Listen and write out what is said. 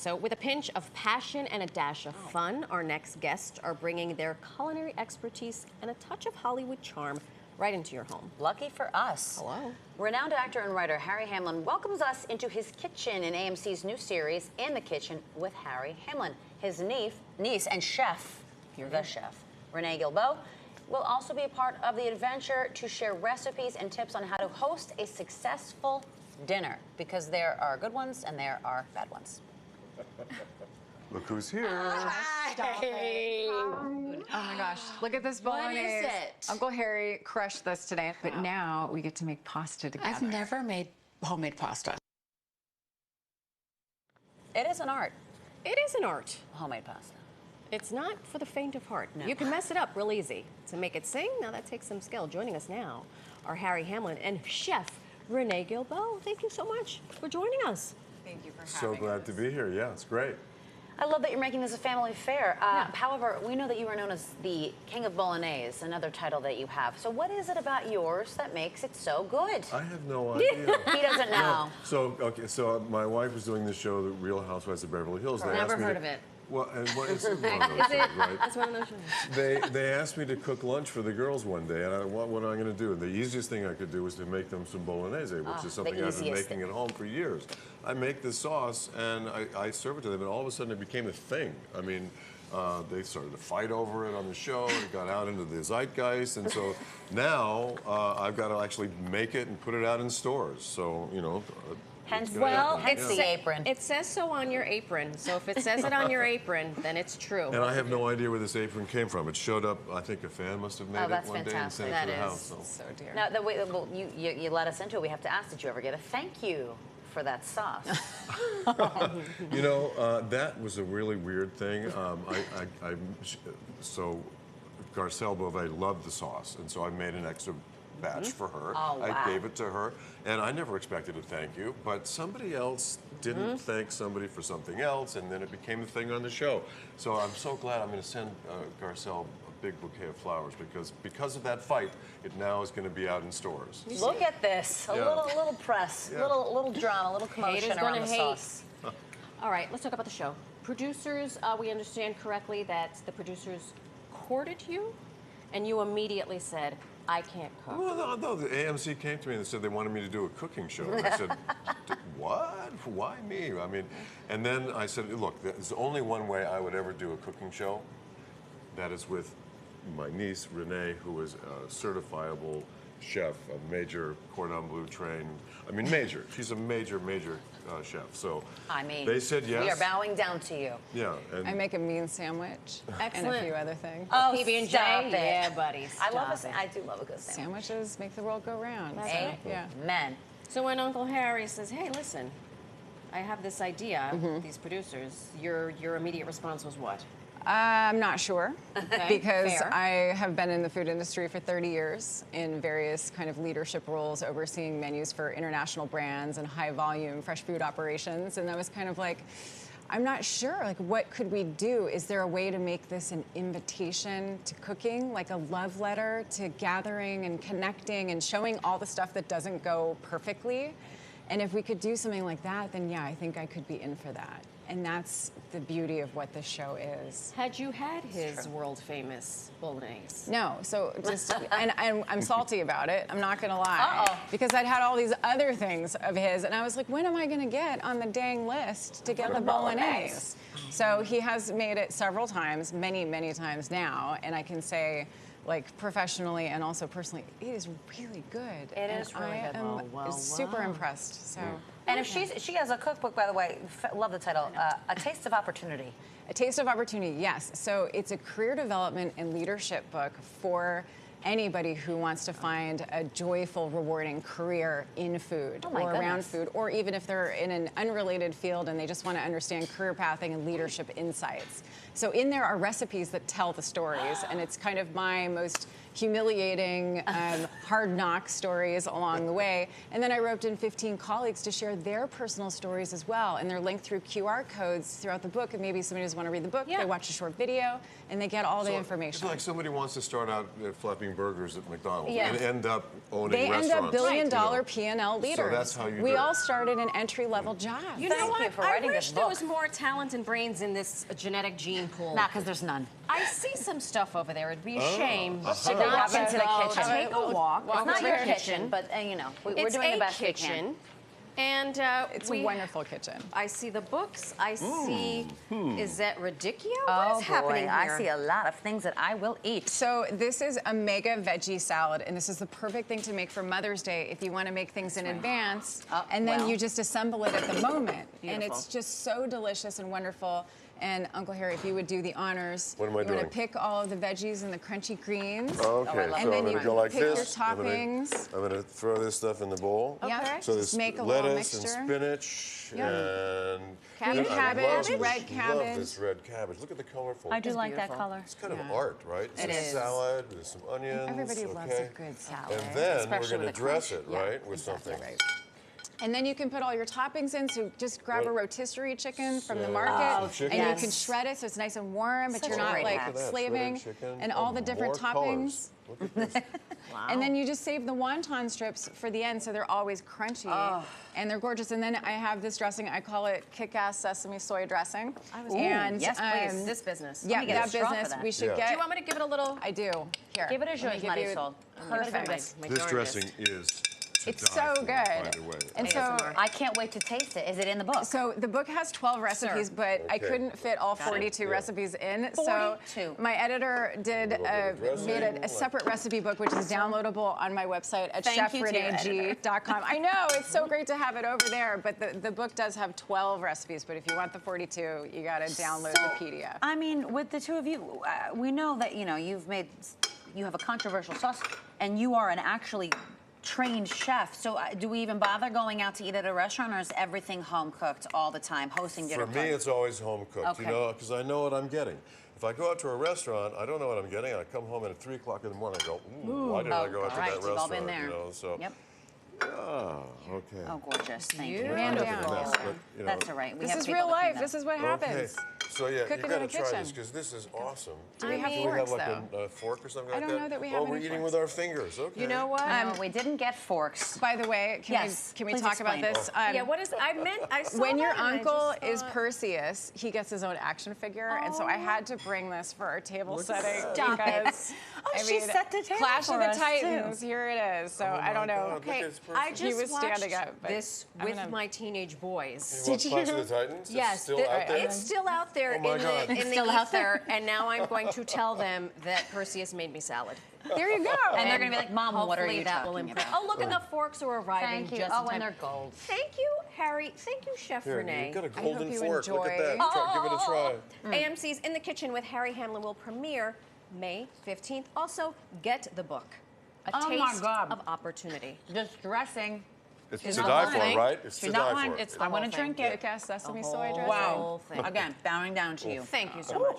So with a pinch of passion and a dash of fun, our next guests are bringing their culinary expertise and a touch of Hollywood charm right into your home. Lucky for us. Hello. Renowned actor and writer Harry Hamlin welcomes us into his kitchen in AMC's new series, In the Kitchen with Harry Hamlin. His niece and chef, chef, Renee Guilbault, will also be a part of the adventure to share recipes and tips on how to host a successful dinner, because there are good ones and there are bad ones. Look who's here. Hey. Oh my gosh, look at this bolognese. What is it? Uncle Harry crushed this today, but now we get to make pasta together. I've never made homemade pasta. It is an art, It is an art. homemade pasta. It's not for the faint of heart. No. You can mess it up real easy. To make it sing, now that takes some skill. Joining us now are Harry Hamlin and Chef Renee Guilbault. Thank you so much for joining us. Thank you for having So glad us. to be here. Yeah, it's great. I love that you're making this a family affair. However, we know that you are known as the King of Bolognese, another title that you have. So what is it about yours that makes it so good? I have no idea. He doesn't know. So my wife was doing this show, The Real Housewives of Beverly Hills. They Never asked me heard to- of it. Well, and what is it? One of those things, right? It's one of those shows. They asked me to cook lunch for the girls one day, and what am I going to do? The easiest thing I could do was to make them some bolognese, which is something I've been making at home for years. I make the sauce, and I serve it to them, and all of a sudden it became a thing. I mean, they started to fight over it on the show. It got out into the zeitgeist, and so now I've got to actually make it and put it out in stores. So, you know. Hence It's the apron. It says so on your apron. So if it says it on your apron, then it's true. And I have no idea where this apron came from. It showed up, I think a fan must have made it that's one day and sent fantastic. it That to the is house. So. So dear. Now, well, you let us into it. We have to ask, did you ever get a thank you for that sauce? You know, that was a really weird thing. So Garcelle Beauvais loved the sauce, and so I made an extra batch for her. Oh, wow. I gave it to her, and I never expected a thank you, but somebody else didn't thank somebody for something else, and then it became a thing on the show. So I'm so glad. I'm going to send Garcelle a big bouquet of flowers because of that fight, it now is going to be out in stores. Look at this. A Yeah. little press, Yeah. little drama, a little commotion Haters around gonna the hate. sauce. All right, let's talk about the show. Producers, we understand correctly that the producers courted you, and you immediately said, I can't cook. Well, no, the AMC came to me and said they wanted me to do a cooking show. And I said, what? Why me? I mean, and then I said, look, there's only one way I would ever do a cooking show. That is with my niece, Renee, who is a certifiable chef, a major cordon bleu trained, major. She's a major chef. So I mean, they said yes. We are bowing down to you. Yeah. And I make a mean sandwich and Excellent. a few other things. Oh, PB&J? stop it. Yeah, buddy, I love stop I do love a good sandwich. Sandwiches make the world go round. That's so, right. yeah. Men. So when Uncle Harry says, hey, listen, I have this idea, these producers, your immediate response was what? I'm not sure, Okay, because fair. I have been in the food industry for 30 years in various kind of leadership roles, overseeing menus for international brands and high volume fresh food operations. And I was kind of like, I'm not sure, like, what could we do? Is there a way to make this an invitation to cooking, like a love letter to gathering and connecting and showing all the stuff that doesn't go perfectly? And if we could do something like that, then yeah, I think I could be in for that. And that's the beauty of what this show is. Had you had his world famous bolognese? No, so just, and I'm salty about it, I'm not gonna lie. Uh-oh. Because I'd had all these other things of his, and I was like, when am I gonna get on the dang list to get the bolognese? So he has made it several times, many times now, and I can say, like, professionally and also personally, it is really good. It is really good. I am Wow. super impressed, so. And if she has a cookbook, by the way, love the title, A Taste of Opportunity. A Taste of Opportunity, yes. So it's a career development and leadership book for anybody who wants to find a joyful, rewarding career in food my or around goodness. food, or even if they're in an unrelated field and they just want to understand career pathing and leadership insights. So in there are recipes that tell the stories, and it's kind of my most humiliating, hard knock stories along the way. And then I roped in 15 colleagues to share their personal stories as well. And they're linked through QR codes throughout the book. And maybe somebody doesn't want to read the book, they watch a short video, and they get all the information. It's like somebody wants to start out flapping burgers at McDonald's Yeah. and end up owning They end restaurants. up billion-dollar P&L leaders. So that's how you we do all it. started in entry-level jobs. You know Thank what? you for I writing wish this there book. was more talent and brains in this genetic gene pool. Nah, because there's none. I see some stuff over there. It'd be a shame to To go not walk into the go kitchen. take a walk. It's not over your to the kitchen, but you know, we're It's doing a the best we kitchen. can. And It's a wonderful kitchen. I see the books. I see. Is that Radicchio? Oh What is happening boy, here? I see a lot of things that I will eat. So this is a mega veggie salad, and this is the perfect thing to make for Mother's Day if you want to make things in advance, and then well. you just assemble it at the moment. And Beautiful. it's just so delicious and wonderful. And Uncle Harry, if you would do the honors. What am I You doing? want to pick all of the veggies and the crunchy greens. Okay, I love so And then I'm you going to can go like pick your this. toppings. I'm going to throw this stuff in the bowl. Yeah. Okay. So Just there's make a little lettuce and mixture. spinach Yeah. and Green I cabbage, love this- red Love cabbage. this red cabbage. Look at the colorful. I do It's like that beautiful. color. It's kind of art, right? It's It a is. salad with some onions. Everybody loves okay? a good salad. And then Especially we're going with to a dress crunch. it, right, with something. Right. And then you can put all your toppings in. So just grab a What? rotisserie chicken from the Oh, market, some chicken? and you Yes. can shred it so it's nice and warm, but Such you're a not great like hack. Look at that, slaving. shredded chicken. And all Oh, the different more toppings. colors. Look at this. And then you just save the wonton strips for the end, so they're always crunchy and they're gorgeous. And then I have this dressing. I call it kick-ass sesame soy dressing. Ooh, yes, please. This business. Yeah, me get a that straw for business. that. We should Yeah. get. Do you want me to give it a little? I do. Here. Give it a let me zhuzh, give you- Marisol. Perfect. My This darndest. dressing is to It's die so for, good. by the way. And so. ASMR. I can't wait to taste it. Is it in the book? So the book has 12 recipes, but I Okay. couldn't fit all Got it. 42 Yeah. recipes in. 42. So my editor did little bit of dressing, made a like- separate recipe book, which is downloadable on my website at Thank you to your chefreneeg.com. I know, it's so great to have it over there, but the book does have 12 recipes, but if you want the 42, you got to download the PDF. I mean, with the two of you, we know that you have a controversial sauce, and you are an actually trained chef. So do we even bother going out to eat at a restaurant, or is everything home cooked all the time, hosting dinner For me, parties? it's always home cooked, Okay. you know, because I know what I'm getting. If I go out to a restaurant, I don't know what I'm getting. I come home and at 3 o'clock in the morning, I go, why did I go out to right, that we've restaurant? all been there. You know, so, Yep. okay. Oh, gorgeous. Thank you. Man Look down. at this, but, you know, That's all right. We This have is people real that can life. know. This is what Okay, happens. so yeah, Cooking you got in to a try kitchen. this because this is awesome. Do we have Do we forks, have like though? a fork or something I like don't that? know that we Oh, have we're any eating forks. with our fingers. Okay. You know what? No, we didn't get forks. By the way, Yes, can we please talk about explain. this? Yeah. What is? I saw When your that and I uncle just is thought- Perseus, he gets his own action figure, and so I had to bring this for our table setting Stop it. because she set the table Clash for of the us, Titans. Here it is. So I don't know. God, look Okay, at this I person. just He was standing watched up, but this I'm with gonna- my teenage boys. You want Clash of the Titans? It's Yes, still the- out there? it's still out there Oh my in God. the, in It's the still out ether, and now I'm going to tell them that Perseus made me salad. There you go. And they're going to be like, Mom, what are Hopefully you that will talking impress. about? Oh, look, and the forks are arriving Thank you. just Oh, in time. and they're gold. Thank you, Harry. Thank you, Chef Here, Renee. you've got a hope golden you fork. Look at that. enjoy. Give it a try. AMC's In the Kitchen with Harry Hamlin will premiere May 15th. Also, get the book. A Oh my Taste God. of Opportunity. This dressing. It's She's to not die for, lying. right? It's to She's not die lying. for. I want to drink it. Kick-ass sesame The soy whole dressing. Wow. thing. Again, bowing down to you. Thank you so much.